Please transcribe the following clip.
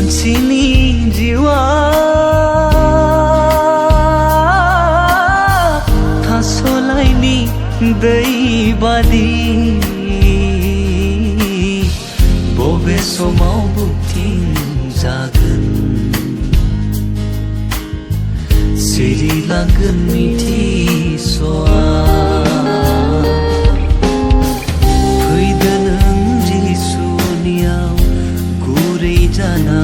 मानसिनि जिउआ थास'लाइनि दै बादि बबे समाव बुथिं जागोन सिरिलांगोन मिथिस'आ फैदो नों जिसुनियाव गुरै जाना